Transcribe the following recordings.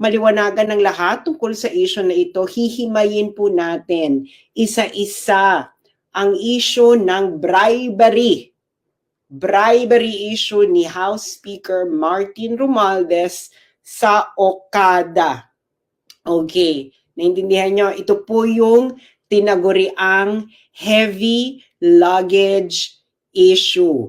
maliwanagan ng lahat tungkol sa issue na ito, hihimayin po natin isa-isa ang issue ng bribery issue ni House Speaker Martin Romualdez sa Okada. Okay, naintindihan nyo, ito po yung tinaguriang heavy luggage issue.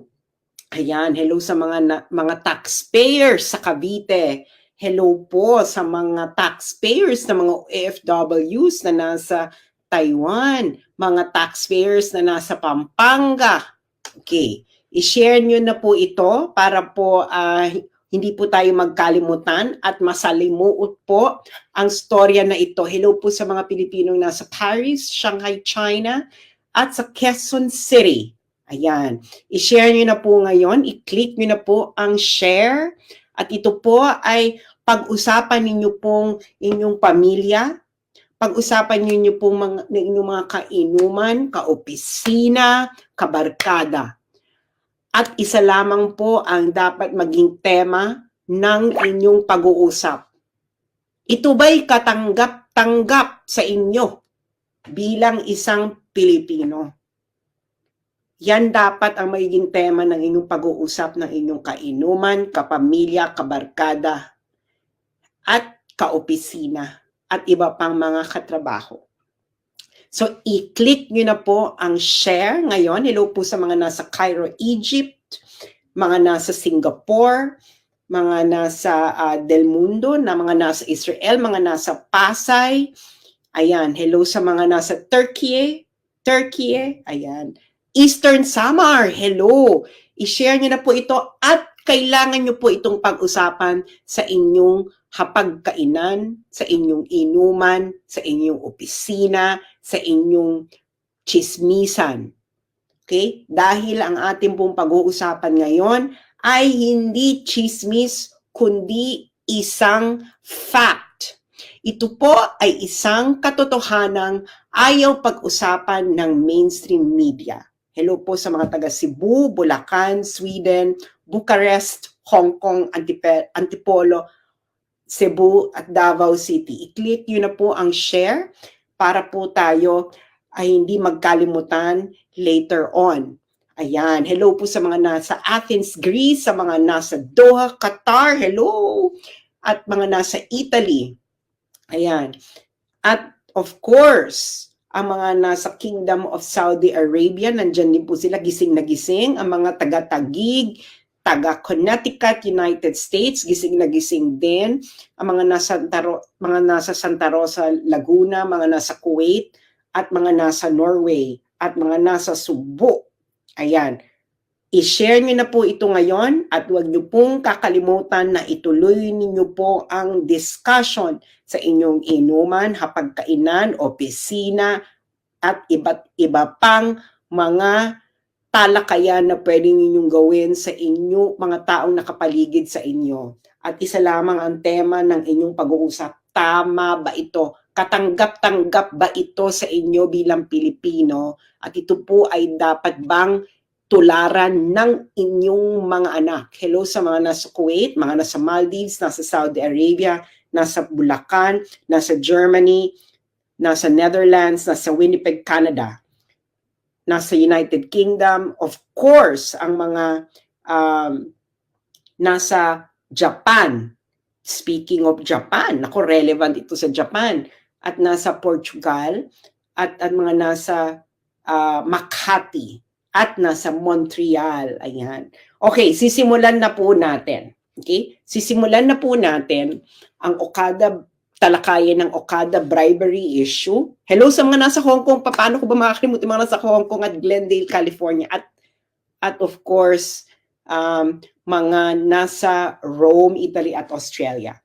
Ayan, hello sa mga taxpayers sa Cavite. Hello po sa mga taxpayers na mga OFWs na nasa Taiwan, mga taxpayers na nasa Pampanga. Okay, i-share nyo na po ito para po hindi po tayo magkalimutan at masalimuot po ang storya na ito. Hello po sa mga Pilipinong nasa Paris, Shanghai, China at sa Quezon City. Ayan, i-share nyo na po ngayon, i-click nyo na po ang share at ito po ay pag-usapan ninyo pong inyong pamilya, pag-usapan ninyo pong inyong mga kainuman, kaopisina, kabarkada. At isa lamang po ang dapat maging tema ng inyong pag-uusap. Ito ba'y katanggap-tanggap sa inyo bilang isang Pilipino? Yan dapat ang magiging tema ng inyong pag-uusap ng inyong kainuman, kapamilya, kabarkada, at kaopisina, at iba pang mga katrabaho. So, i-click nyo na po ang share ngayon. Hello po sa mga nasa Cairo, Egypt, mga nasa Singapore, mga nasa Del Mundo, mga nasa Israel, mga nasa Pasay. Ayan, hello sa mga nasa Turkey, ayan. Eastern Samar, hello. I-share nyo na po ito at kailangan nyo po itong pag-usapan sa inyong hapagkainan, sa inyong inuman, sa inyong opisina, sa inyong chismisan. Okay? Dahil ang ating pong pag-uusapan ngayon ay hindi chismis, kundi isang fact. Ito po ay isang katotohanang ayaw pag-usapan ng mainstream media. Hello po sa mga taga Cebu, Bulacan, Sweden, Bucharest, Hong Kong, Antipolo, Cebu at Davao City. I-click nyo na po ang share para po tayo ay hindi magkalimutan later on. Ayan, hello po sa mga nasa Athens, Greece, sa mga nasa Doha, Qatar, hello! At mga nasa Italy. Ayan. At of course, ang mga nasa Kingdom of Saudi Arabia, nandyan din po sila, gising na gising. Ang mga taga-Taguig, taga-Connecticut, United States, gising na gising din. Ang mga nasa Santa Rosa, Laguna, mga nasa Kuwait, at mga nasa Norway, at mga nasa Subo. Ayan. I-share nyo na po ito ngayon at huwag nyo pong kakalimutan na ituloy ninyo po ang discussion sa inyong inuman, hapagkainan, opisina, at iba't iba pang mga talakayan na pwede ninyong gawin sa inyo, mga taong nakapaligid sa inyo. At isa lamang ang tema ng inyong pag-uusap, tama ba ito? Katanggap-tanggap ba ito sa inyo bilang Pilipino? At ito po ay dapat bang tularan ng inyong mga anak? Hello sa mga nasa Kuwait, mga nasa Maldives, nasa Saudi Arabia, nasa Bulacan, nasa Germany, nasa Netherlands, nasa Winnipeg, Canada, nasa United Kingdom, of course, ang mga nasa Japan. Speaking of Japan, ako relevant ito sa Japan, at nasa Portugal, at mga nasa Makati, at nasa Montreal. Ayan. Okay, sisimulan na po natin. Okay? Sisimulan na po natin ang talakayan ng Okada bribery issue. Hello sa mga nasa Hong Kong. Paano ko ba makakalimutan mga nasa Hong Kong at Glendale, California? At of course, mga nasa Rome, Italy at Australia.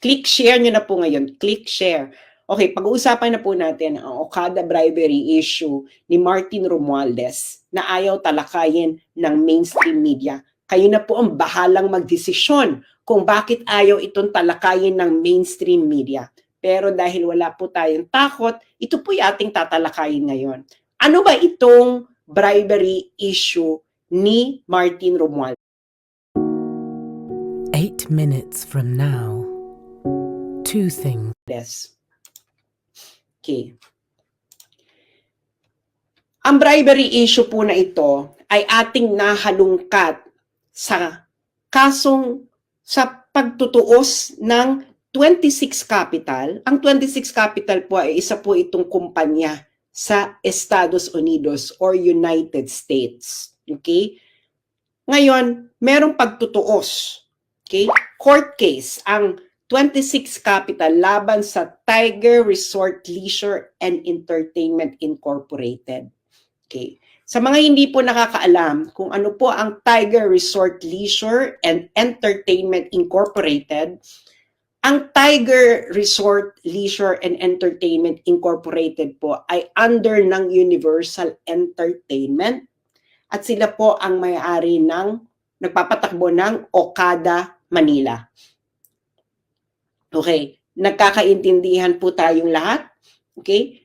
Click share nyo na po ngayon. Click share. Okay, pag-uusapan na po natin ang Okada bribery issue ni Martin Romualdez na ayaw talakayin ng mainstream media. Kayo na po ang bahalang magdesisyon kung bakit ayaw itong talakayin ng mainstream media. Pero dahil wala po tayong takot, ito po yung ating tatalakayin ngayon. Ano ba itong bribery issue ni Martin Romualdez? 8 minutes from now. two things. Okay. Ang bribery issue po na ito ay ating nahalungkat sa kasong sa pagtutuos ng 26 Capital. Ang 26 Capital po ay isa po itong kumpanya sa Estados Unidos or United States. Okay? Ngayon, merong pagtutuos. Okay? Court case ang 26 Capital laban sa Tiger Resort Leisure and Entertainment Incorporated. Okay. Sa mga hindi po nakakaalam kung ano po ang Tiger Resort Leisure and Entertainment Incorporated, ang Tiger Resort Leisure and Entertainment Incorporated po ay under ng Universal Entertainment at sila po ang may-ari ng nagpapatakbo ng Okada, Manila. Okay, nagkakaintindihan po tayong lahat. Okay?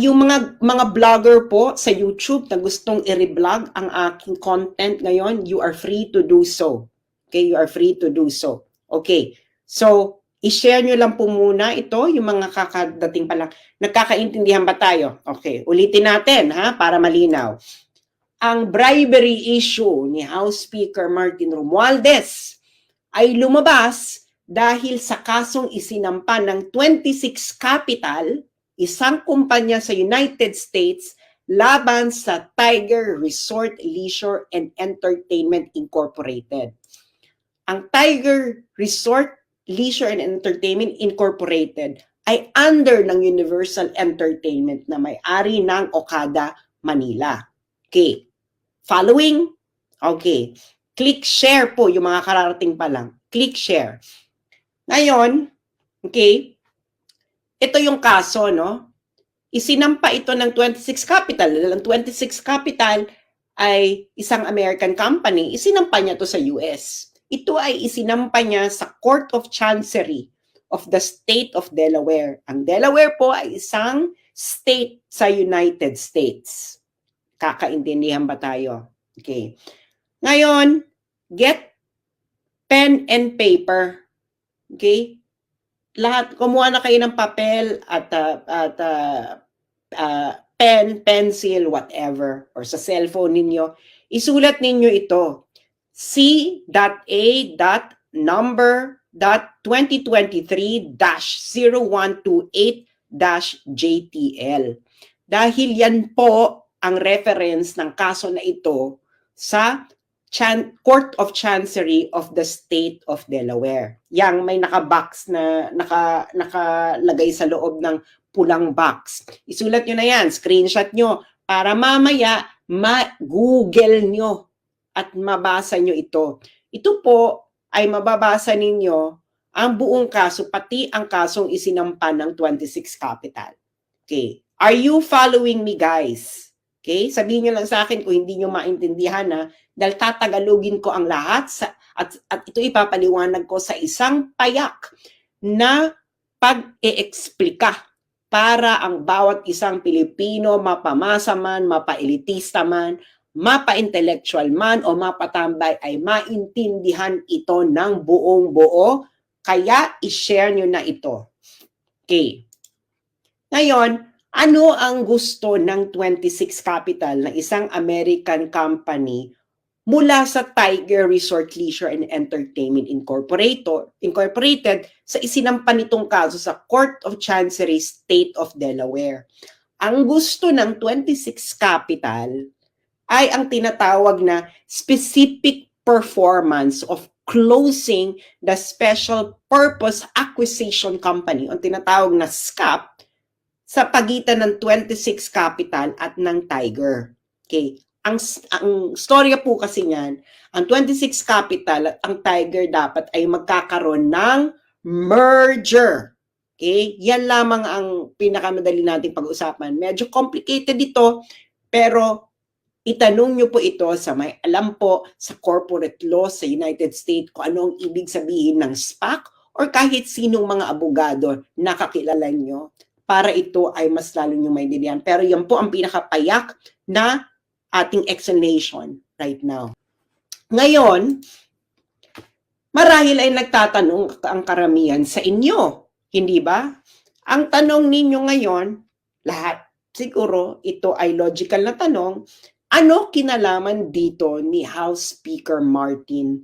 Yung mga vlogger po sa YouTube na gustong i-reblog ang aking content ngayon, you are free to do so. Okay, you are free to do so. Okay, so i-share nyo lang po muna ito, yung mga kakadating pa lang. Nagkakaintindihan ba tayo? Okay, ulitin natin ha, para malinaw. Ang bribery issue ni House Speaker Martin Romualdez ay lumabas dahil sa kasong isinampa ng 26 Capital, isang kumpanya sa United States laban sa Tiger Resort Leisure and Entertainment Incorporated. Ang Tiger Resort Leisure and Entertainment Incorporated ay under ng Universal Entertainment na may-ari ng Okada, Manila. Okay. Following? Okay. Click share po yung mga kararating pa lang. Click share. Ngayon, okay, ito yung kaso, no? Isinampa ito ng 26 Capital. Ang 26 Capital ay isang American company. Isinampa niya to sa US. Ito ay isinampa niya sa Court of Chancery of the State of Delaware. Ang Delaware po ay isang state sa United States. Kakaintindihan ba tayo? Okay. Ngayon, get pen and paper. Okay? Lahat, kumuha na kayo ng papel at pen, pencil, whatever, or sa cellphone ninyo. Isulat ninyo ito. C.A.number.2023-0128-JTL. Dahil yan po ang reference ng kaso na ito sa Court of Chancery of the State of Delaware. Yang may naka-box na nakalagay sa loob ng pulang box. Isulat nyo na yan, screenshot nyo, para mamaya ma-google nyo at mabasa nyo ito. Ito po ay mababasa ninyo ang buong kaso, pati ang kasong isinampa ng 26 Capital. Okay. Are you following me, guys? Okay? Sabihin nyo lang sa akin kung hindi nyo maintindihan na dahil tatagalogin ko ang lahat at ito ipapaliwanag ko sa isang payak na pag-e-eksplika para ang bawat isang Pilipino, mapamasa man, mapa-elitista man, mapa-intellectual man o mapatambay ay maintindihan ito ng buong buo. Kaya i-share nyo na ito. Okay. Ngayon, ano ang gusto ng 26 Capital na isang American company mula sa Tiger Resort Leisure and Entertainment Incorporated sa isinampa nitong kaso sa Court of Chancery State of Delaware? Ang gusto ng 26 Capital ay ang tinatawag na specific performance of closing the Special Purpose Acquisition Company o tinatawag na SCAP sa pagitan ng 26 Capital at ng Tiger. Okay. Ang storya po kasi niyan, ang 26 Capital at ang Tiger dapat ay magkakaroon ng merger. Okay? Yan lamang ang pinakamadali nating pag-usapan. Medyo complicated ito, pero itanong nyo po ito sa may alam po sa corporate law sa United States kung ano ang ibig sabihin ng SPAC or kahit sinong mga abogado na kakilala nyo para ito ay mas lalo nyo maintindihan. Pero yan po ang pinakapayak na ating explanation right now. Ngayon, Marahil ay nagtatanong ang karamihan sa inyo, hindi ba? Ang tanong ninyo ngayon, lahat siguro ito ay logical na tanong, ano kinalaman dito ni House Speaker Martin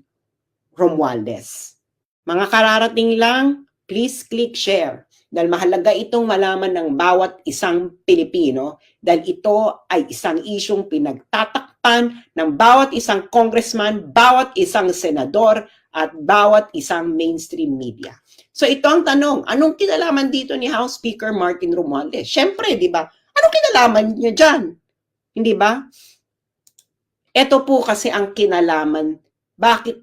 Romualdez? Mga kararating lang, please click share dahil mahalaga itong malaman ng bawat isang Pilipino dahil ito ay isang isyong pinagtatakpan ng bawat isang congressman, bawat isang senador, at bawat isang mainstream media. So ito ang tanong, anong kinalaman dito ni House Speaker Martin Romualdez? Siyempre, di ba? Anong kinalaman niya dyan? Hindi ba? Ito po kasi ang kinalaman, bakit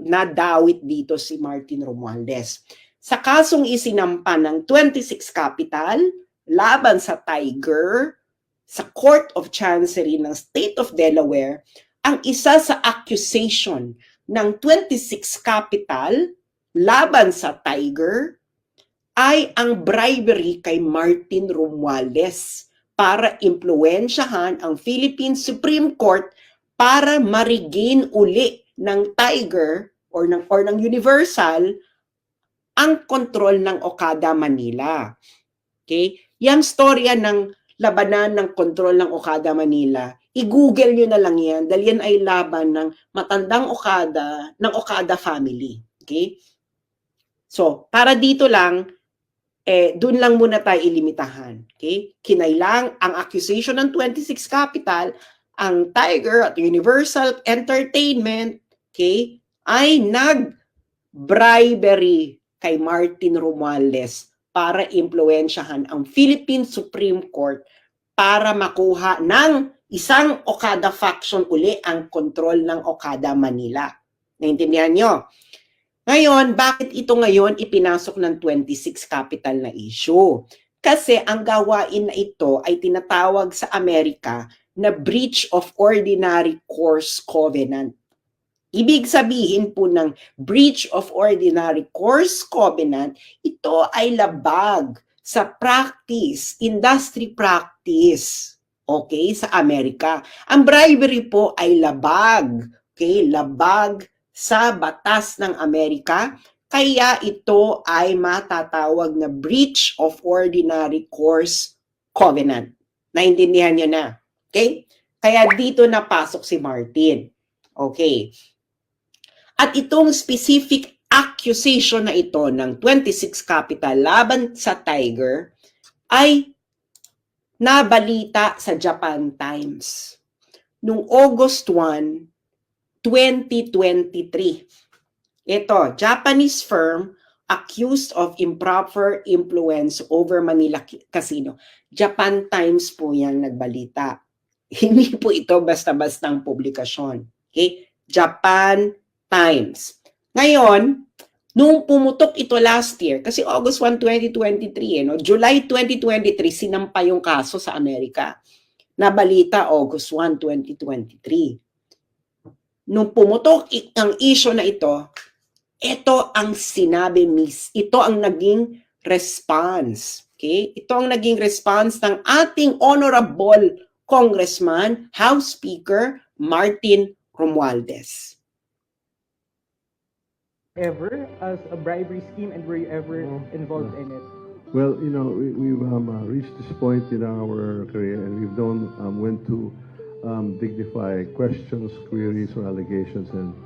nadawit dito si Martin Romualdez. Sa kasong isinampa ng 26 Capital laban sa Tiger sa Court of Chancery ng State of Delaware, ang isa sa accusation ng 26 Capital laban sa Tiger ay ang bribery kay Martin Romualdez para impluwensyahan ang Philippine Supreme Court para ma-regain uli ng Tiger or ng Universal ang kontrol ng Okada Manila. Okay? Yang storya ng labanan ng kontrol ng Okada Manila, i-google nyo na lang yan dahil yan ay laban ng matandang Okada, ng Okada family. Okay? So, para dito lang, doon lang muna tayo ilimitahan. Okay? Kinailang ang accusation ng 26 Capital, ang Tiger at Universal Entertainment, okay, ay nag-bribery kay Martin Romualdez para impluwensyahan ang Philippine Supreme Court para makuha ng isang Okada faction uli ang kontrol ng Okada Manila. Naintindihan nyo? Ngayon, bakit ito ngayon ipinasok ng 26 Capital na issue? Kasi ang gawain na ito ay tinatawag sa Amerika na breach of ordinary course covenant. Ibig sabihin po ng breach of ordinary course covenant, ito ay labag sa practice, industry practice, okay, sa Amerika. Ang bribery po ay labag, okay, labag sa batas ng Amerika, kaya ito ay matatawag na breach of ordinary course covenant. Naintindihan niyo na, okay? Kaya dito napasok si Martin. Okay. At itong specific accusation na ito ng 26 Capital laban sa Tiger ay nabalita sa Japan Times noong August 1, 2023. Ito, Japanese firm accused of improper influence over Manila Casino. Japan Times po yan nagbalita. Hindi po ito basta-bastang publikasyon. Okay? Japan Times. Ngayon, nung pumutok ito last year, kasi August 1, 2023, July 2023, sinampa yung kaso sa Amerika. Nabalita August 1, 2023. Nung pumutok ang issue na ito ang sinabi ito ang naging response. Okay? Ito ang naging response ng ating honorable Congressman, House Speaker Martin Romualdez. Ever as a bribery scheme, and were you ever involved in it? Well, we've reached this point in our career, and we've known when to dignify questions, queries, or allegations. And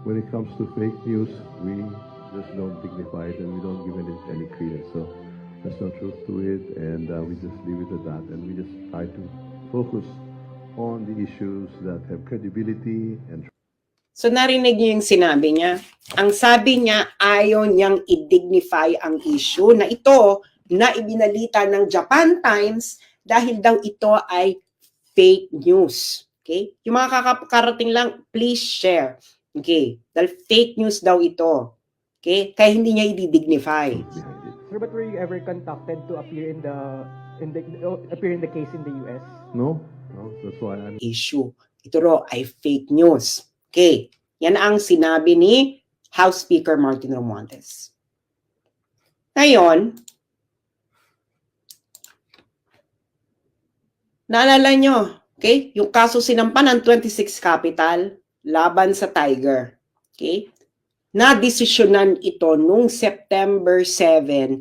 when it comes to fake news, we just don't dignify it, and we don't give it any credence. So there's no truth to it, and we just leave it at that. And we just try to focus on the issues that have credibility and. So narinig niyo yung sinabi niya. Ang sabi niya, ayaw niyang i-dignify ang issue na ito na ibinalita ng Japan Times dahil daw ito ay fake news. Okay? Yung mga karating lang, please share. Okay? Dahil fake news daw ito. Okay? Kaya hindi niya i-dignify. Sir, but were you ever contacted to appear in the case in the US? No, that's why I'm. Issue. Ito raw ay fake news. Okay, yan ang sinabi ni House Speaker Martin Romualdez. Ngayon, naalala nyo, okay, yung kaso sinampa ng 26 Capital laban sa Tiger. Okay, na-desisyonan ito nung September 7,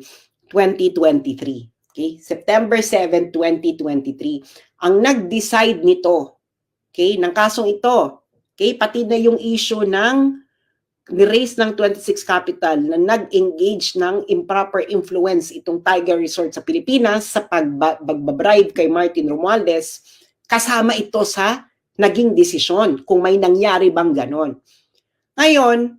2023. Okay? September 7, 2023. Ang nag-decide nito, okay, ng kasong ito, okay, pati na yung issue ng ni-raise ng 26 Capital na nag-engage ng improper influence itong Tiger Resort sa Pilipinas sa pagbabribe kay Martin Romualdez, kasama ito sa naging desisyon kung may nangyari bang ganon. Ngayon,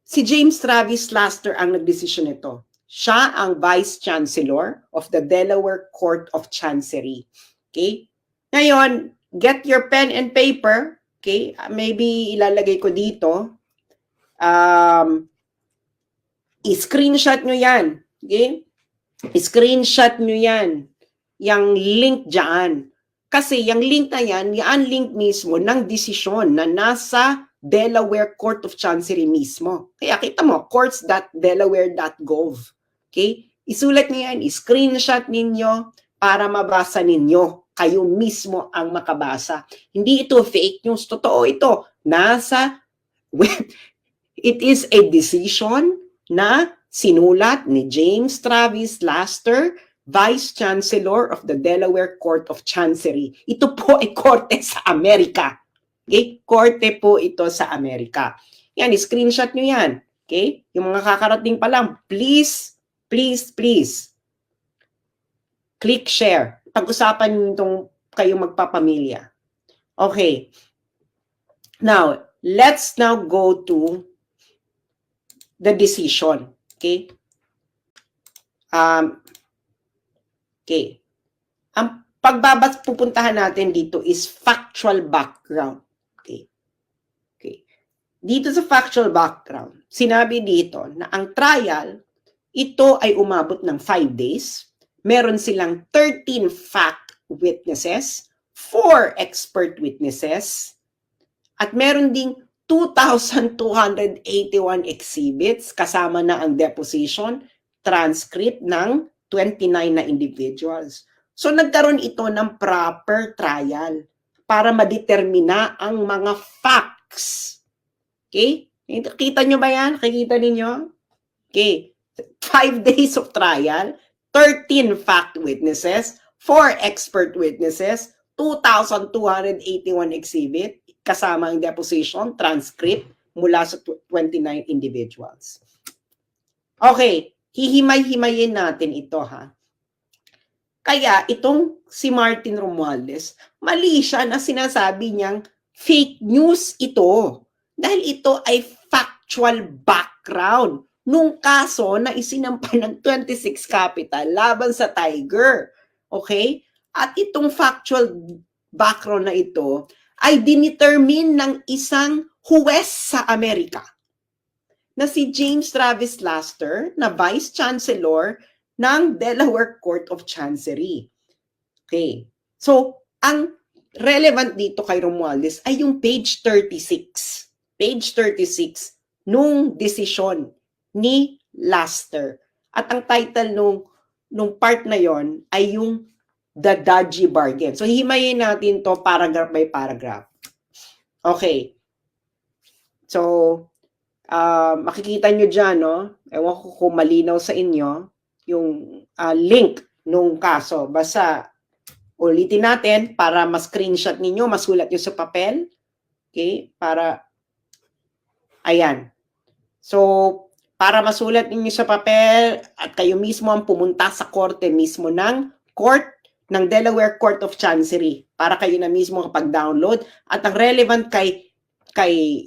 si James Travis Laster ang nagdesisyon nito. Siya ang Vice Chancellor of the Delaware Court of Chancery. Okay? Ngayon, get your pen and paper. Okay? Maybe ilalagay ko dito. I-screenshot nyo yan. Okay? I-screenshot nyo yan. Yung link dyan. Kasi yung link na yan, yung link mismo ng desisyon na nasa Delaware Court of Chancery mismo. Kaya kita mo, courts.delaware.gov. Okay? Isulat niyo yan, i-screenshot ninyo para mabasa ninyo. Kayo mismo ang makabasa. Hindi ito fake news. Totoo ito. Nasa web. It is a decision na sinulat ni James Travis Laster, Vice Chancellor of the Delaware Court of Chancery. Ito po ay korte sa Amerika. Okay? Korte po ito sa Amerika. Yan, screenshot nyo yan. Okay? Yung mga kakarating pa lang, please, please, please, click share. Pag-usapan nyo itong kayong magpapamilya. Okay. Now, let's now go to the decision. Okay? Okay. Ang pupuntahan natin dito is factual background. Okay. Okay. Dito sa factual background, sinabi dito na ang trial, ito ay umabot ng 5 days. Meron silang 13 fact witnesses, 4 expert witnesses, at meron ding 2,281 exhibits, kasama na ang deposition, transcript ng 29 na individuals. So nagkaroon ito ng proper trial para madetermina ang mga facts. Okay? Kita nyo ba yan? Kikita ninyo? Okay. 5 days of trial, 13 fact witnesses, 4 expert witnesses, 2,281 exhibit, kasama ang deposition, transcript, mula sa 29 individuals. Okay, hihimay-himayin natin ito ha. Kaya itong si Martin Romualdez, mali siya na sinasabi niyang fake news ito. Dahil ito ay factual background nung kaso na isinampa ng 26 Capital laban sa Tiger. Okay? At itong factual background na ito ay dinetermine ng isang huwes sa Amerika na si James Travis Laster na Vice Chancellor ng Delaware Court of Chancery. Okay. So, ang relevant dito kay Romualdez ay yung page 36. Page 36 nung desisyon ni Laster. At ang title nung part na yon ay yung The Dodgy Bargain. So, himayin natin to paragraph by paragraph. Okay. So, makikita nyo dyan, no? Ewan ko kung malinaw sa inyo yung link nung kaso. Basta, ulitin natin para ma-screenshot ninyo, masulat nyo sa papel. Okay? Para, ayan. So, para masulat ninyo sa papel at kayo mismo ang pumunta sa korte mismo ng ng Delaware Court of Chancery para kayo na mismo kapag-download. At ang relevant kay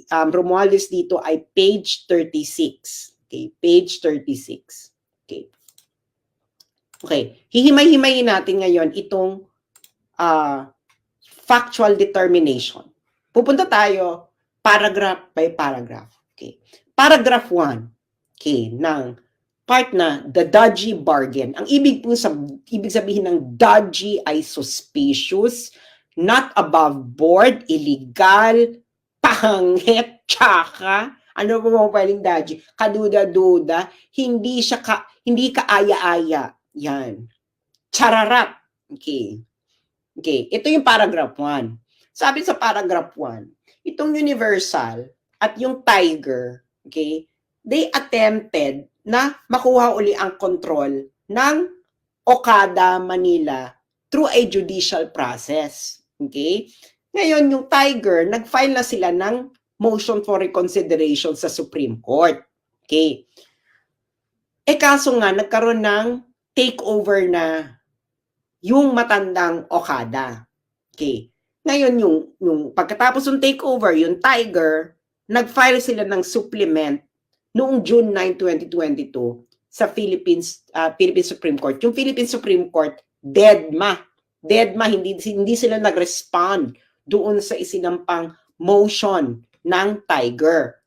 Romualdez dito ay page 36. Okay, page 36. Okay. Okay, hihimay-himayin natin ngayon itong factual determination. Pupunta tayo paragraph by paragraph. Okay. Paragraph 1. Okay, ng part na the dodgy bargain. Ang ibig sabihin ng dodgy ay suspicious, not above board, illegal, pangit, tsaka, ano po mga pwedeng dodgy? Kaduda-duda, hindi kaaya-aya. Yan. Chararat. Okay. Okay, ito yung paragraph 1. Sabi sa paragraph 1, itong Universal at yung Tiger, okay, they attempted na makuha uli ang control ng Okada, Manila through a judicial process. Okay? Ngayon, yung Tiger, nag-file na sila ng motion for reconsideration sa Supreme Court. Okay? Kaso nga, nagkaroon ng takeover na yung matandang Okada. Okay? Ngayon, yung pagkatapos ng takeover, yung Tiger, nag-file sila ng supplement noong June 9, 2022 sa Philippine Supreme Court. Yung Philippine Supreme Court, deadma, hindi sila nag-respond doon sa isinampang motion ng Tiger.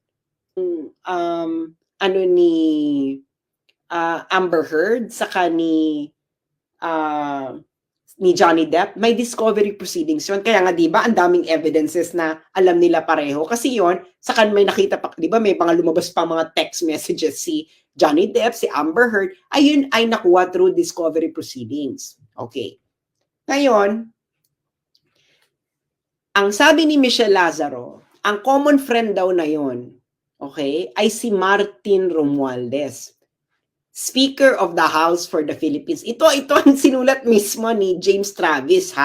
Amber Heard saka ni Johnny Depp, may discovery proceedings yun. Kaya nga, di ba, ang daming evidences na alam nila pareho. Kasi yun, saka may nakita pa, di ba, may mga lumabas pa mga text messages si Johnny Depp, si Amber Heard, ayun ay nakuha through discovery proceedings. Okay. Ngayon, ang sabi ni Michelle Lazaro, ang common friend daw na yun, okay, ay si Martin Romualdez, Speaker of the House for the Philippines. Ito ang sinulat mismo ni James Travis,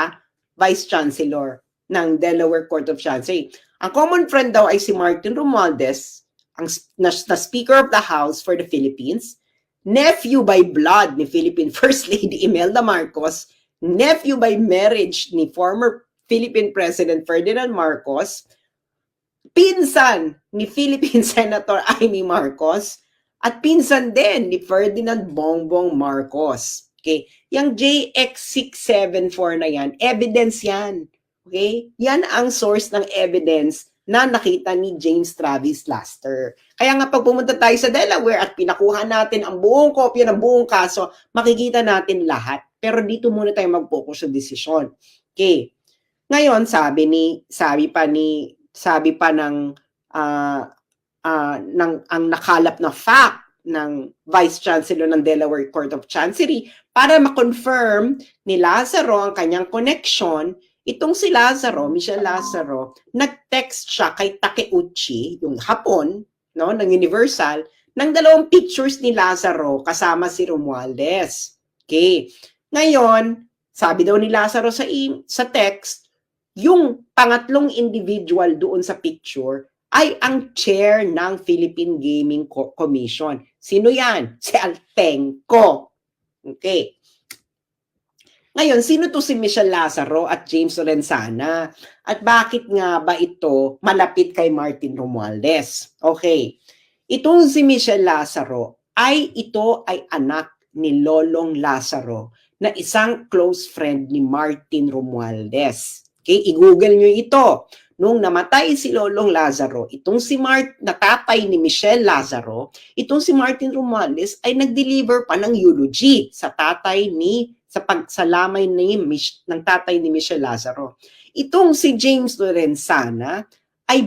Vice Chancellor ng Delaware Court of Chancery. Ang common friend daw ay si Martin Romualdez, ang na Speaker of the House for the Philippines, nephew by blood ni Philippine First Lady Imelda Marcos, nephew by marriage ni former Philippine President Ferdinand Marcos, pinsan ni Philippine Senator Amy Marcos, at pinsan din ni Ferdinand Bongbong Marcos. Okay? Yang JX674 na yan, evidence yan. Okay? Yan ang source ng evidence na nakita ni James Travis Laster. Kaya nga pag pumunta tayo sa Delaware at pinakuha natin ang buong kopya ng buong kaso, makikita natin lahat. Pero dito muna tayo mag-focus sa desisyon. Okay. Ngayon, sabi pa ng ang nakalap na fact ng Vice Chancellor ng Delaware Court of Chancery para ma-confirm ni Lazaro ang kanyang connection. Itong si Lazaro, Michelle Lazaro, nag-text siya kay Takeuchi, yung Hapon, no, ng Universal, ng 2 pictures ni Lazaro kasama si Romualdez. Okay. Ngayon, sabi daw ni Lazaro sa text, yung pangatlong individual doon sa picture ay ang chair ng Philippine Gaming Commission. Sino yan? Si Altenco. Okay. Ngayon, sino to si Michelle Lazaro at James Lorenzana? At bakit nga ba ito malapit kay Martin Romualdez? Okay. Itong si Michelle Lazaro ito ay anak ni Lolong Lazaro na isang close friend ni Martin Romualdez. Okay, i-google nyo ito. Nung namatay si Lolong Lazaro, itong si tatay ni Michelle Lazaro, itong si Martin Romualdez ay nag-deliver pa ng eulogy sa tatay sa pagsalamay ng tatay ni Michelle Lazaro. Itong si James Lorenzana ay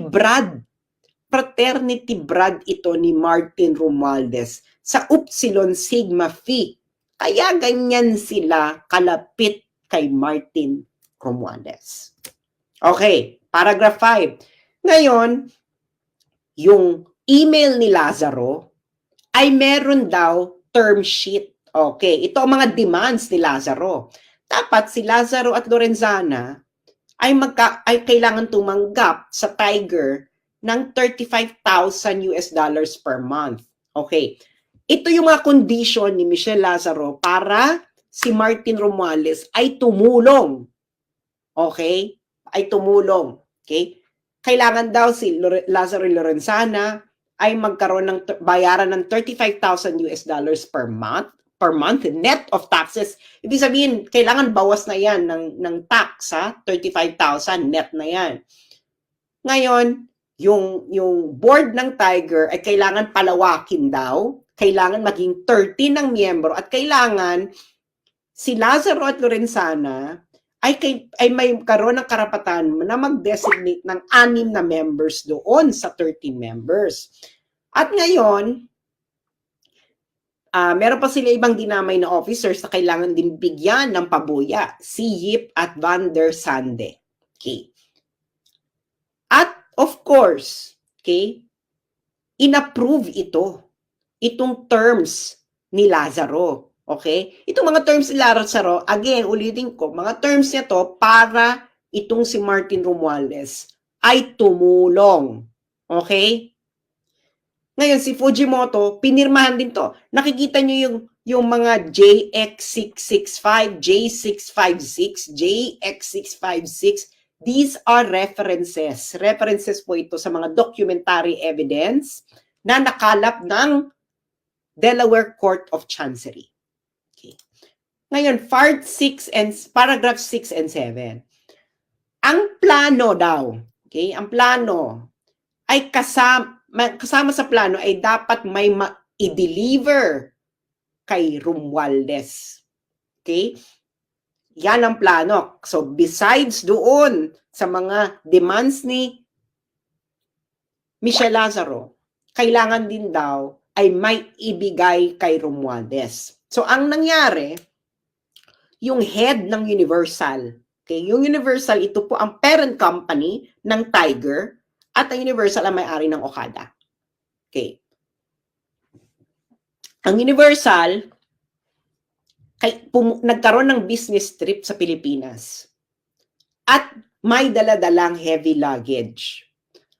fraternity brad ito ni Martin Romualdez sa Upsilon Sigma Phi. Kaya ganyan sila kalapit kay Martin Romualdez. Okay, paragraph 5. Ngayon, yung email ni Lazaro ay meron daw term sheet. Okay, ito ang mga demands ni Lazaro. Dapat si Lazaro at Lorenzana ay kailangan tumanggap sa Tiger ng $35,000 per month. Okay. Ito yung mga condition ni Michelle Lazaro para si Martin Romualdez ay tumulong. Okay? Ay tumulong. Okay? Kailangan daw si Lazaro Lorenzana ay magkaroon ng bayaran ng $35,000 per month net of taxes. Ibig sabihin, kailangan bawas na yan ng tax, 35,000 net na yan. Ngayon, yung board ng Tiger ay kailangan palawakin daw, kailangan maging 30 ng miyembro at kailangan si Lazaro at Lorenzana ay may karoon ng karapatan na mag-designate ng 6 na members doon sa 13 members. At ngayon, meron pa sila ibang dinamay na officers na kailangan din bigyan ng pabuya, si Yip at Van der Sande. Okay. At of course, okay, inapprove itong terms ni Lazaro. Okay? Itong mga terms ni Lazaro, again, ulitin ko, mga terms niya to para itong si Martin Romualdez ay tumulong. Okay? Ngayon, si Fujimoto, pinirmahan din to. Nakikita nyo yung mga JX665, J656, JX656. These are references. References po ito sa mga documentary evidence na nakalap ng Delaware Court of Chancery. Okay. Ngayon, paragraph 6 and 7. Ang plano daw, okay, ang plano ay kasama sa plano ay dapat may i-deliver kay Romualdez. Okay? Yan ang plano. So, besides doon sa mga demands ni Michelle Lazaro, kailangan din daw ay may ibigay kay Romualdez. So, ang nangyari, yung head ng Universal, okay, yung Universal, ito po ang parent company ng Tiger, at ang Universal ang may-ari ng Okada. Okay. Ang Universal, nagkaroon ng business trip sa Pilipinas. At may daladalang heavy luggage.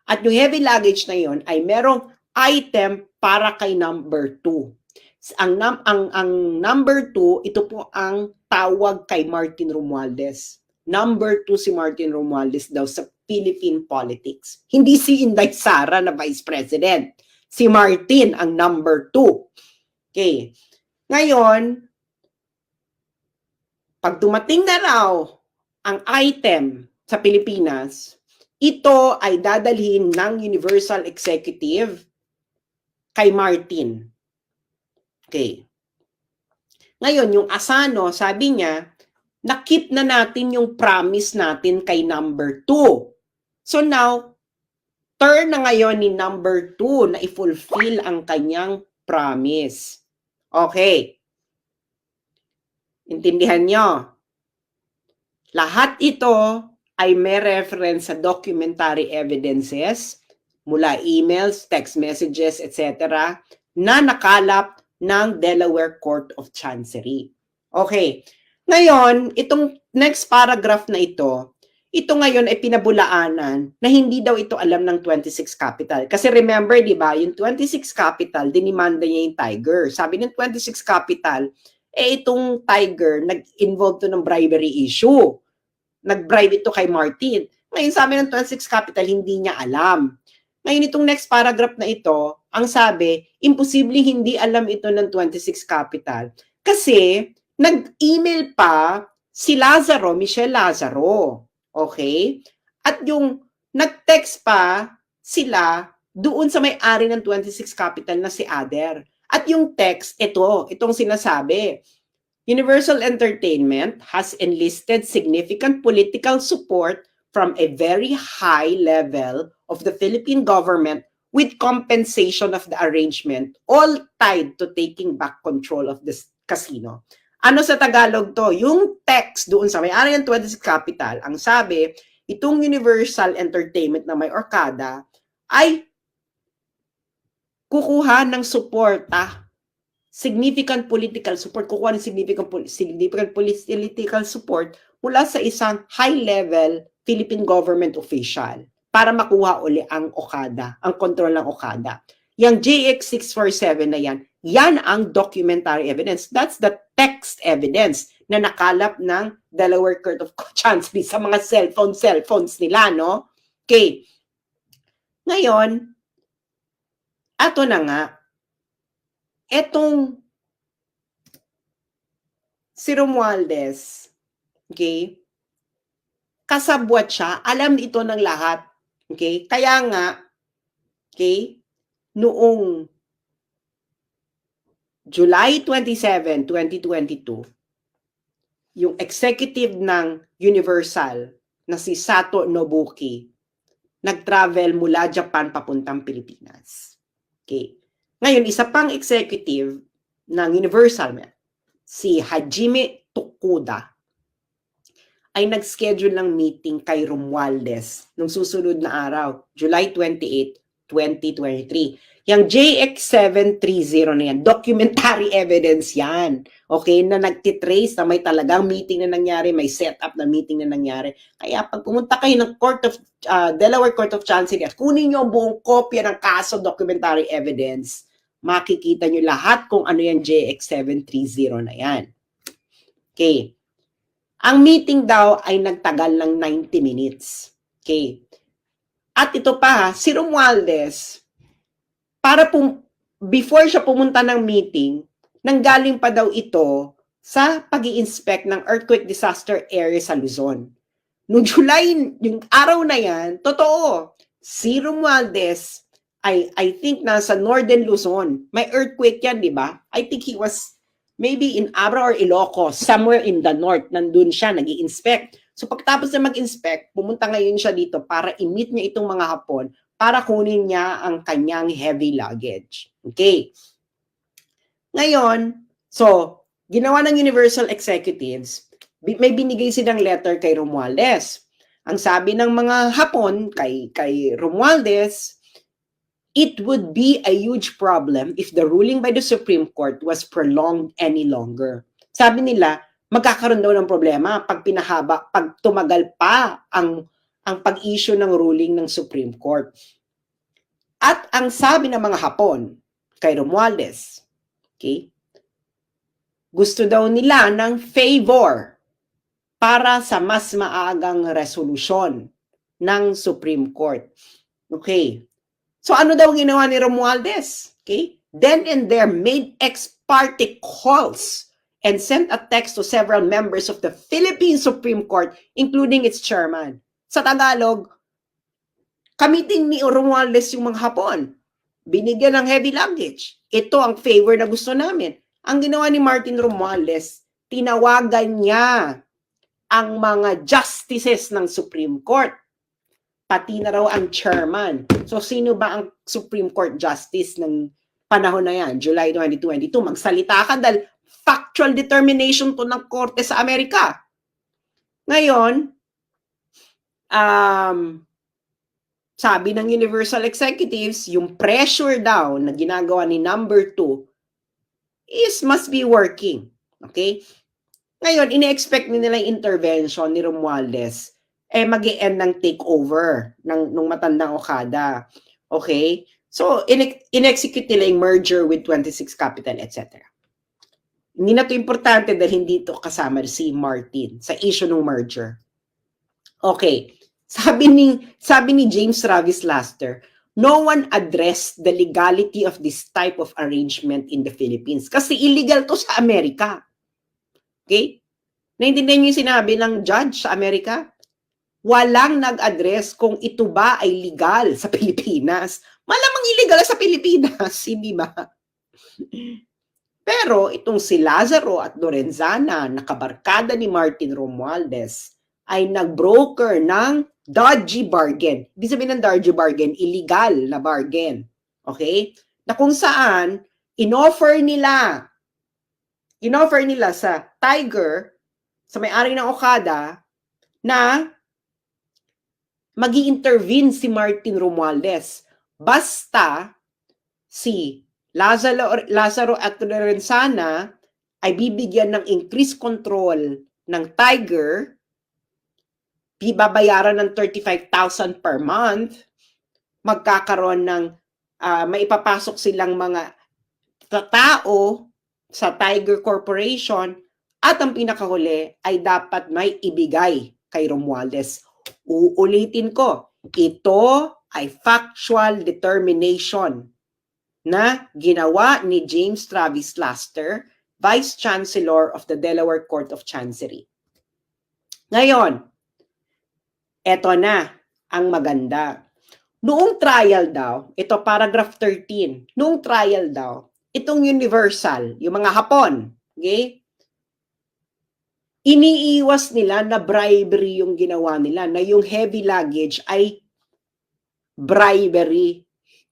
At yung heavy luggage na yon ay merong item para kay number 2. Ang number 2, ito po ang tawag kay Martin Romualdez. Number 2 si Martin Romualdez daw sa Philippine politics. Hindi si Inday Sara na Vice President. Si Martin ang number 2. Okay. Ngayon, pag dumating na raw ang item sa Pilipinas, ito ay dadalhin ng Universal Executive kay Martin. Okay. Ngayon, yung Asano, sabi niya, na-keep na natin yung promise natin kay number 2. So now, turn na ngayon ni number 2 na i-fulfill ang kanyang promise. Okay. Intindihan nyo? Lahat ito ay may reference sa documentary evidences mula emails, text messages, etc. na nakalap ng Delaware Court of Chancery. Okay. Ngayon, itong next paragraph na ito ngayon ay pinabulaanan na hindi daw ito alam ng 26 Capital. Kasi remember, di ba, yung 26 Capital, dinimanda niya yung Tiger. Sabi ng 26 Capital, itong Tiger, nag-involve to ng bribery issue. Nag-bribe ito kay Martin. Ngayon, sabi ng 26 Capital, hindi niya alam. Ngayon, itong next paragraph na ito, ang sabi, imposible hindi alam ito ng 26 Capital. Kasi, nag-email pa si Lazaro, Michelle Lazaro. Okay? At yung nag-text pa sila doon sa may-ari ng 26 Capital na si Ader. At yung text, itong sinasabi, Universal Entertainment has enlisted significant political support from a very high level of the Philippine government with compensation of the arrangement, all tied to taking back control of this casino. Ano sa Tagalog to? Yung text doon sa may-ari ng 26 Capital, ang sabi, itong Universal Entertainment na may Okada ay kukuha ng suporta, significant political support, kukuha ng significant political support mula sa isang high-level Philippine government official para makuha uli ang Okada, ang kontrol ng Okada. Yang JX647 na yan ang documentary evidence. That's the text evidence na nakalap ng Delaware Court of Chancery sa mga cellphones nila, no? Okay. Ngayon, ato na nga, etong si Romualdez, okay, kasabwat siya, alam ito ng lahat, okay? Kaya nga, okay, noong July 27, 2022, yung executive ng Universal na si Sato Nobuki nag-travel mula Japan papuntang Pilipinas. Okay. Ngayon, isa pang executive ng Universal, si Hajime Tokuda, ay nag-schedule ng meeting kay Romualdez nung susunod na araw, July 28, 2023. Yung JX730 na yan, documentary evidence yan. Okay, na nagtitrace na may talagang meeting na nangyari, may setup na meeting na nangyari. Kaya pag pumunta kayo ng Delaware Court of Chancery at kunin nyo ang buong kopya ng kaso documentary evidence, makikita nyo lahat kung ano yung JX730 na yan. Okay. Ang meeting daw ay nagtagal ng 90 minutes. Okay. At ito pa, si Romualdez, before siya pumunta ng meeting, nanggaling pa daw ito sa pag-i-inspect ng earthquake disaster area sa Luzon. Noong July, yung araw na yan, totoo, si Romualdez ay, I think, nasa Northern Luzon. May earthquake yan, di ba? I think he was maybe in Abra or Ilocos, somewhere in the north. Nandun siya, nag-i-inspect. So pagtapos na mag-inspect, pumunta ngayon siya dito para i-meet niya itong mga Hapon para kunin niya ang kanyang heavy luggage. Okay. Ngayon, so, ginawa ng Universal Executives, may binigay silang letter kay Romualdez. Ang sabi ng mga Hapon kay Romualdez, it would be a huge problem if the ruling by the Supreme Court was prolonged any longer. Sabi nila, magkakaroon daw ng problema pag tumagal pa ang pag-issue ng ruling ng Supreme Court. At ang sabi ng mga Hapon kay Romualdez, okay, gusto daw nila ng favor para sa mas maagang resolusyon ng Supreme Court. Okay. So ano daw ginawa ni Romualdez? Okay? Then and there made ex parte calls and sent a text to several members of the Philippine Supreme Court, including its chairman. Sa Tagalog, kamiting ni Romualdez yung mga Hapon. Binigyan ng heavy luggage. Ito ang favor na gusto namin. Ang ginawa ni Martin Romualdez, tinawagan niya ang mga justices ng Supreme Court. Pati na raw ang chairman. So, sino ba ang Supreme Court Justice ng panahon na yan? July 2022. Magsalita ka dahil factual determination to ng korte sa Amerika. Ngayon, sabi ng Universal Executives, yung pressure daw na ginagawa ni number 2 must be working. Okay? Ngayon, ine-expect nila yung intervention ni Romualdez mag-i-end ng takeover nung matandang Okada. Okay? So, in-execute nila yung merger with 26 Capital, etc. Hindi na to importante dahil hindi to kasama si Martin sa issue ng merger. Okay. Sabi ni James Travis Laster, no one addressed the legality of this type of arrangement in the Philippines. Kasi illegal to sa Amerika. Okay? Naintindihan niyo yung sinabi ng judge sa Amerika? Walang nag-address kung ito ba ay legal sa Pilipinas. Malamang illegal sa Pilipinas, hindi ba? Pero itong si Lazaro at Lorenzana, nakabarkada ni Martin Romualdez, ay nag-broker ng dodgy bargain. Ibig sabihin ng dodgy bargain, illegal na bargain. Okay? Na kung saan, in-offer nila sa Tiger, sa may-ari ng Okada, na magi-intervene si Martin Romualdez. Basta si Lazaro at Lorenzana ay bibigyan ng increased control ng Tiger, bibabayaran ng 35,000 per month, magkakaroon ng maipapasok silang mga tao sa Tiger Corporation at ang pinakahuli ay dapat may ibigay kay Romualdez. Uulitin ko, ito ay factual determination na ginawa ni James Travis Laster, Vice Chancellor of the Delaware Court of Chancery. Ngayon, eto na ang maganda. Noong trial daw, ito paragraph 13, noong trial daw, itong Universal, yung mga Hapon, okay? Iniiwas nila na bribery yung ginawa nila, na yung heavy luggage ay bribery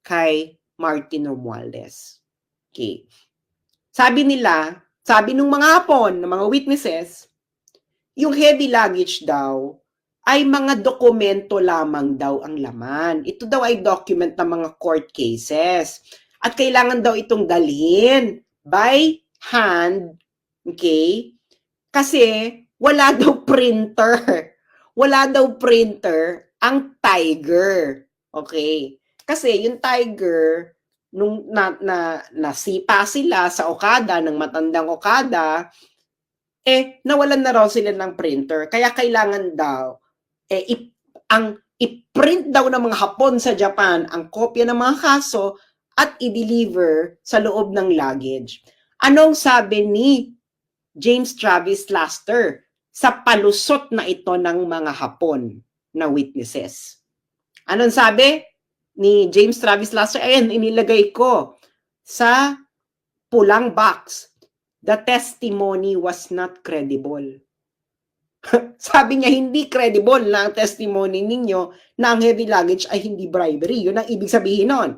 kay Martin Romualdez. Okay. Sabi nung mga Hapon, ng mga witnesses, yung heavy luggage daw ay mga dokumento lamang daw ang laman. Ito daw ay document ng mga court cases. At kailangan daw itong dalhin by hand, okay? Kasi wala daw printer. Wala daw printer ang Tiger. Okay? Kasi yung Tiger, nung nasipa sila sa Okada, ng matandang Okada, nawalan na raw sila ng printer. Kaya kailangan daw, i-print daw ng mga Hapon sa Japan ang kopya ng mga kaso at i-deliver sa loob ng luggage. Anong sabi ni James Travis Laster sa palusot na ito ng mga Hapon na witnesses? Anong sabi ni James Travis Laster? Ayan, inilagay ko sa pulang box. The testimony was not credible. Sabi niya, hindi credible na ang testimony ninyo na ang heavy luggage ay hindi bribery. Yun ang ibig sabihin nun.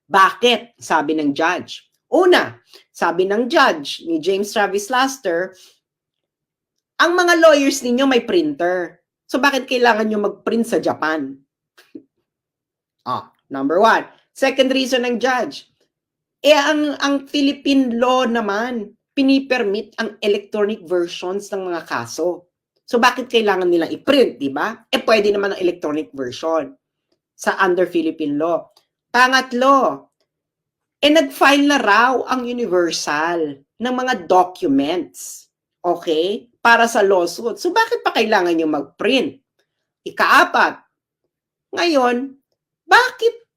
Bakit? Sabi ng judge. Una, sabi ng judge ni James Travis Laster, ang mga lawyers ninyo may printer. So bakit kailangan nyo mag-print sa Japan? Number one. Second reason ng judge, ang Philippine law naman, pinipermit ang electronic versions ng mga kaso. So bakit kailangan nilang i-print, di ba? Pwede naman ang electronic version sa under Philippine law. Pangatlo, nag-file na raw ang Universal ng mga documents, okay, para sa lawsuit. So bakit pa kailangan nyo mag-print? Ikaapat, ngayon, bakit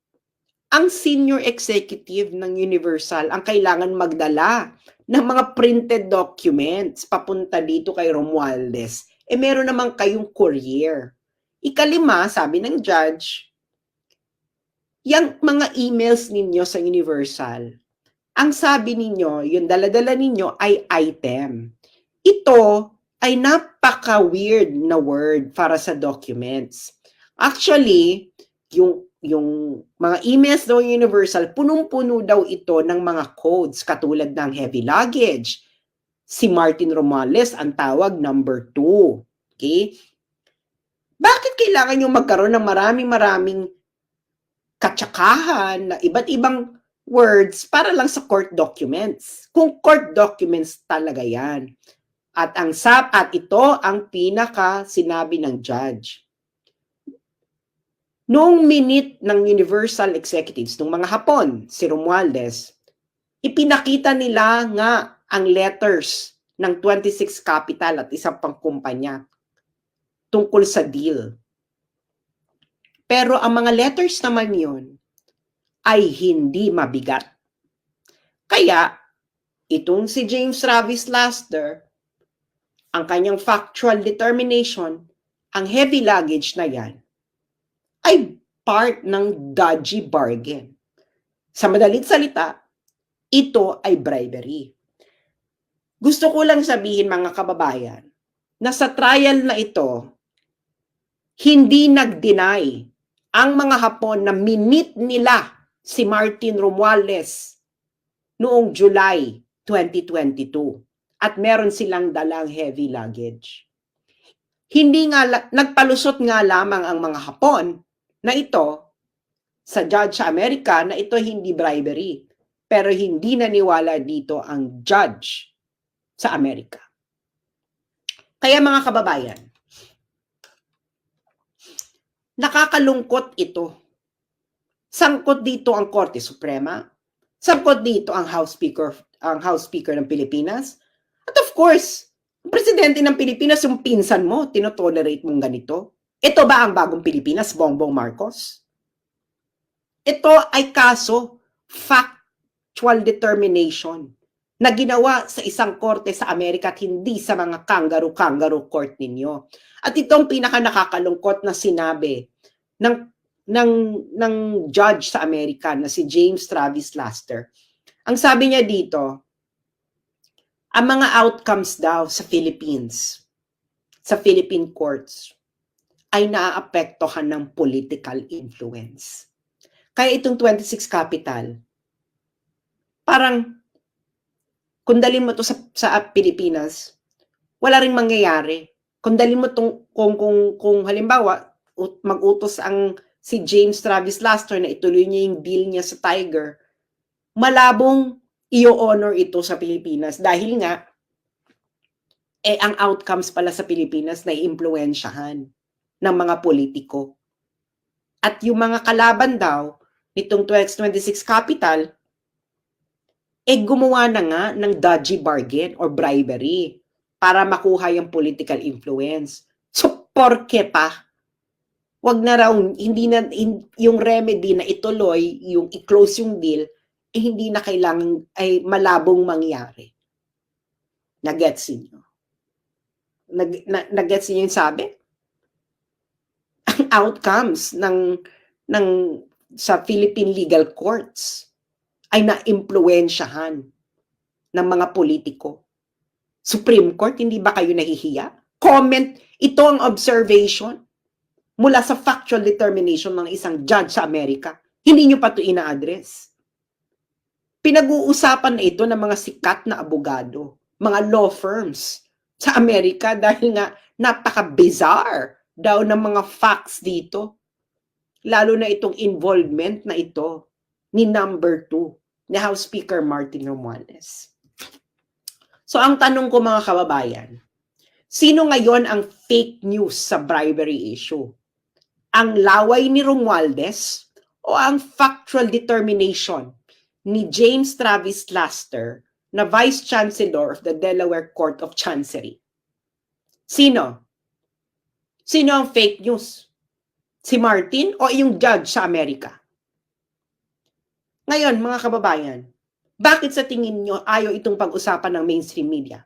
ang senior executive ng Universal ang kailangan magdala ng mga printed documents papunta dito kay Romualdez? Meron naman kayong courier. Ikalima, sabi ng judge, yung mga emails ninyo sa Universal, ang sabi ninyo, yung dala-dala ninyo ay item. Ito ay napaka-weird na word para sa documents. Actually, yung mga emails daw Universal, punong-puno daw ito ng mga codes katulad ng heavy luggage. Si Martin Romualdez ang tawag number 2. Okay? Bakit kailangan nyo magkaroon ng maraming katsakahan na iba't ibang words para lang sa court documents? Kung court documents talaga yan. At ito ang pinaka sinabi ng judge. Noong minute ng Universal Executives, ng mga Hapon, si Romualdez, ipinakita nila nga ang letters ng 26 Capital at isang pang kumpanya tungkol sa deal. Pero ang mga letters naman yun ay hindi mabigat. Kaya, itong si James Travis Laster, ang kanyang factual determination, ang heavy luggage na yan, ay part ng dodgy bargain. Sa madaling salita, ito ay bribery. Gusto ko lang sabihin mga kababayan, na sa trial na ito, hindi nag-deny ang mga Hapon na minit nila si Martin Romualdez noong July 2022 at meron silang dalang heavy luggage. Hindi nga, nagpalusot nga lamang ang mga Hapon na ito sa judge sa Amerika na ito hindi bribery. Pero hindi naniwala dito ang judge sa Amerika. Kaya mga kababayan, nakakalungkot ito. Sangkot dito ang Korte Suprema, sangkot dito ang House Speaker ng Pilipinas, at of course, ang presidente ng Pilipinas, yung pinsan mo, tinotolerate mong ganito. Ito ba ang bagong Pilipinas, Bongbong Marcos? Ito ay kaso, factual determination, na ginawa sa isang korte sa Amerika at hindi sa mga kangaroo court ninyo. At itong pinaka nakakalungkot na sinabi ng judge sa Amerika na si James Travis Laster. Ang sabi niya dito, ang mga outcomes daw sa Philippines, sa Philippine courts, ay naaapektuhan ng political influence. Kaya itong 26 Capital, parang kung dalhin mo to sa Pilipinas, wala ring mangyayari. Kung dalhin mo kung halimbawa mag-utos ang si James Travis Laster na ituloy niya yung deal niya sa Tiger, malabong i-honor ito sa Pilipinas dahil nga ang outcomes pala sa Pilipinas na iimpluwensyahan ng mga politiko. At yung mga kalaban daw nitong 2026 capital, gumawa na nga ng dodgy bargain or bribery para makuha yung political influence. So, porke pa? Wag na raw, yung remedy na ituloy, yung i-close yung deal, hindi na kailangan, ay malabong mangyari. Nagets niyo? Nagets niyo yung sabi? Ang outcomes sa Philippine legal courts ay na-impluwensyahan ng mga politiko. Supreme Court, hindi ba kayo nahihiya? Comment, ito ang observation mula sa factual determination ng isang judge sa Amerika. Hindi nyo pa ito ina-address. Pinag-uusapan na ito ng mga sikat na abogado, mga law firms sa Amerika dahil nga napaka-bizarre daw ng mga facts dito. Lalo na itong involvement na ito ni number 2, ni House Speaker Martin Romualdez. So ang tanong ko mga kababayan, sino ngayon ang fake news sa bribery issue? Ang laway ni Romualdez o ang factual determination ni James Travis Laster na Vice Chancellor of the Delaware Court of Chancery? Sino? Sino ang fake news? Si Martin o yung judge sa Amerika? Ngayon, mga kababayan, bakit sa tingin nyo ayaw itong pag-usapan ng mainstream media?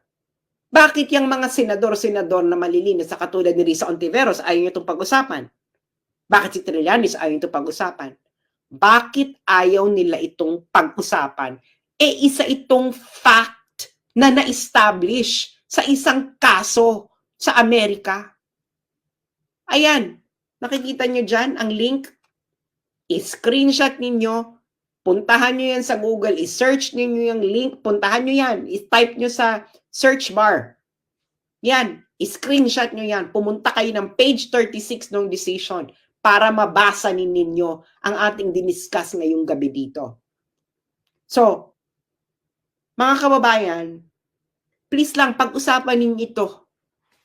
Bakit yung mga senador na malilinis sa katulad ni Risa Ontiveros ayaw nyo itong pag-usapan? Bakit si Trillanes ayaw itong pag-usapan? Bakit ayaw nila itong pag-usapan? Isa itong fact na na-establish sa isang kaso sa Amerika. Ayan, nakikita nyo dyan ang link. I-screenshot ninyo, puntahan nyo yan sa Google, i-search ninyo yung link, puntahan nyo yan, i-type nyo sa search bar. Yan, i-screenshot nyo yan, pumunta kayo ng page 36 ng decision para mabasa ninyo ang ating diniscuss ngayong gabi dito. So, mga kababayan, please lang pag-usapan ninyo ito.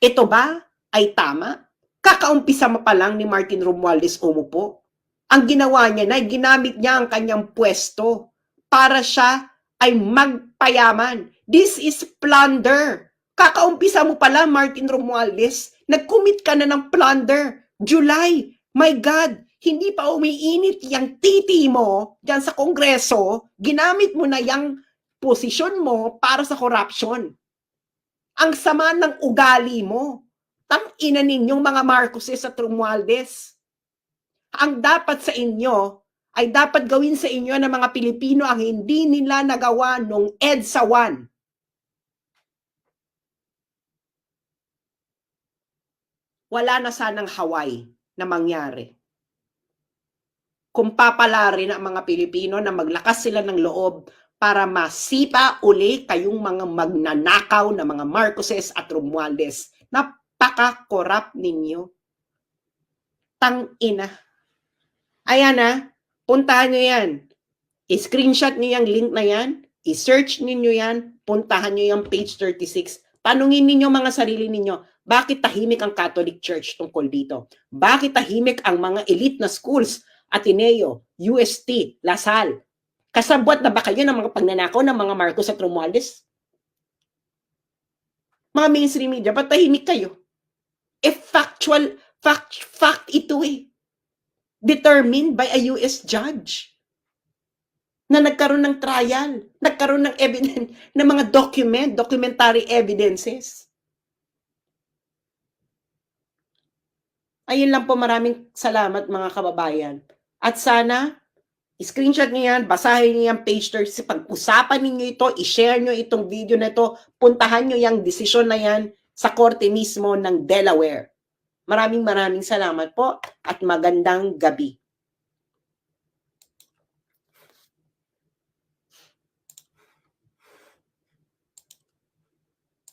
Ito ba ay tama? Kakaumpisa mo pa lang ni Martin Romualdez umupo. Ang ginawa niya na ginamit niya ang kanyang pwesto para siya ay magpayaman. This is plunder. Kakaumpisa mo pala, Martin Romualdez, nag-commit ka na ng plunder. July, my God, hindi pa umiinit yung titi mo dyan sa Kongreso, ginamit mo na yung posisyon mo para sa corruption. Ang sama ng ugali mo. Tang-ina ninyong mga Marcoses at Romualdez. Ang dapat sa inyo ay dapat gawin sa inyo ng mga Pilipino ang hindi nila nagawa nung EDSA 1. Wala na sanang Hawaii na mangyari. Kung papalarin ang mga Pilipino na maglakas sila ng loob para masipa uli kayong mga magnanakaw na mga Marcoses at Romualdez. Napaka-corrupt ninyo. Tang-ina. Ayan puntahan nyo yan. I-screenshot nyo yung link na yan, i-search ninyo yan, puntahan nyo yung page 36. Tanungin ninyo mga sarili ninyo, bakit tahimik ang Catholic Church tungkol dito? Bakit tahimik ang mga elite na schools, Ateneo, UST, Lasal? Kasabwat na ba kayo ng mga pagnanakaw ng mga Marcos at Romualdez? Mga mainstream media, ba't tahimik kayo? Fact ito determined by a US judge na nagkaroon ng trial, nagkaroon ng evidence, ng mga documentary evidences. Ayun lang po, maraming salamat mga kababayan. At sana, screenshot niyo yan, basahin niyo yan, page 30, pag-usapan niyo ito, i-share niyo itong video na ito, puntahan niyo yung desisyon na yan sa korte mismo ng Delaware. Maraming salamat po at magandang gabi.